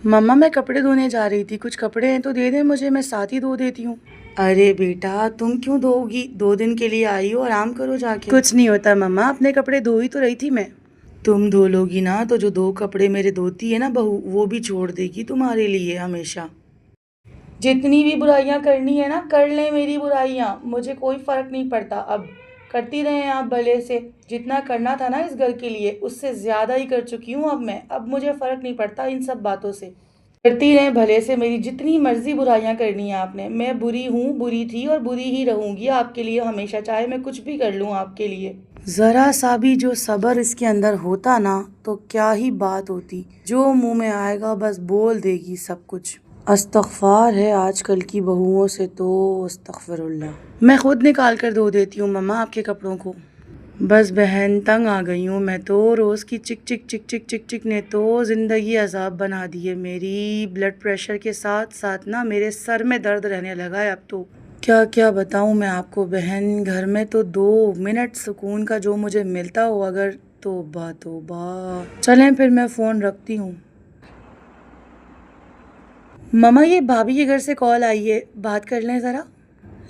मम्मा मैं कपड़े धोने जा रही थी, कुछ कपड़े हैं तो दे दें मुझे, मैं साथ ही धो देती हूँ। अरे बेटा तुम क्यों धोगी, 2 दिन के लिए आई हो, आराम करो जाके। कुछ नहीं होता मम्मा, अपने कपड़े धो ही तो रही थी मैं। तुम धो लोगी ना तो जो 2 कपड़े मेरे धोती है ना बहू, वो भी छोड़ देगी तुम्हारे लिए हमेशा। जितनी भी बुराइयां करनी है ना कर लें मेरी बुराइयां, मुझे कोई फर्क नहीं पड़ता। अब करती रहें आप भले से, जितना करना था ना इस घर के लिए उससे ज़्यादा ही कर चुकी हूँ अब मैं। अब मुझे फ़र्क नहीं पड़ता इन सब बातों से। करती रहें भले से मेरी जितनी मर्जी बुराइयां करनी है आपने। मैं बुरी हूँ, बुरी थी और बुरी ही रहूँगी आपके लिए हमेशा, चाहे मैं कुछ भी कर लूँ आपके लिए। ज़रा सा भी जो सब्र इसके अंदर होता ना तो क्या ही बात होती, जो मुंह में आएगा बस बोल देगी सब कुछ। अस्तगफार है आजकल की बहुओं से तो, अस्तगफिरुल्लाह। मैं खुद निकाल कर धो देती हूँ मम्मा आपके कपड़ों को। बस बहन तंग आ गई हूँ मैं तो, रोज़ की चिक चिक चिक चिक चिक चिक ने तो ज़िंदगी अजाब बना दी है मेरी। ब्लड प्रेशर के साथ साथ ना मेरे सर में दर्द रहने लगा है अब तो। क्या क्या बताऊँ मैं आपको बहन, घर में तो 2 मिनट सुकून का जो मुझे मिलता हो अगर, तौबा तौबा। चलें फिर मैं फ़ोन रखती हूँ। मम्मा ये भाभी के घर से कॉल आई है, बात कर लें ज़रा।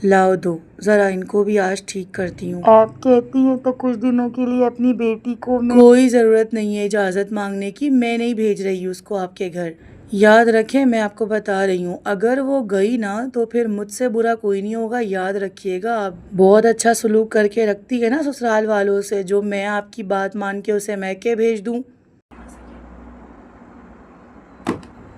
लाओ दो ज़रा, इनको भी आज ठीक करती हूँ। आप कहती हैं तो कुछ दिनों के लिए अपनी बेटी को मैं, कोई ज़रूरत नहीं है इजाज़त मांगने की, मैं नहीं भेज रही उसको आपके घर। याद रखें मैं आपको बता रही हूँ, अगर वो गई ना तो फिर मुझसे बुरा कोई नहीं होगा, याद रखिएगा आप। बहुत अच्छा सलूक करके रखती है ना ससुराल वालों से, जो मैं आपकी बात मान के उसे मैके भेज दूँ।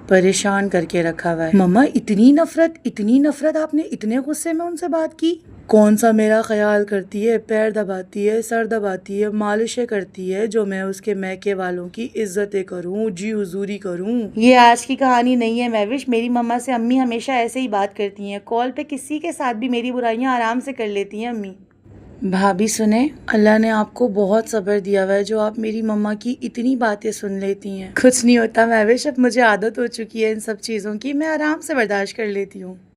परेशान करके रखा हुआ है। मम्मा इतनी नफरत आपने इतने गुस्से में उनसे बात की? कौन सा मेरा ख्याल करती है, पैर दबाती है, सर दबाती है, मालिशें करती है, जो मैं उसके मैके वालों की इज्जतें करूं, जी हुजूरी करूं। ये आज की कहानी नहीं है महविश, मेरी मम्मा से अम्मी हमेशा ऐसे ही बात करती हैं, कॉल पे किसी के साथ भी मेरी बुराइयां आराम से कर लेती हैं अम्मी। भाभी सुने, अल्लाह ने आपको बहुत सब्र दिया हुआ है जो आप मेरी मम्मा की इतनी बातें सुन लेती हैं। कुछ नहीं होता महविश, अब मुझे आदत हो चुकी है इन सब चीज़ों की, मैं आराम से बर्दाश्त कर लेती हूँ।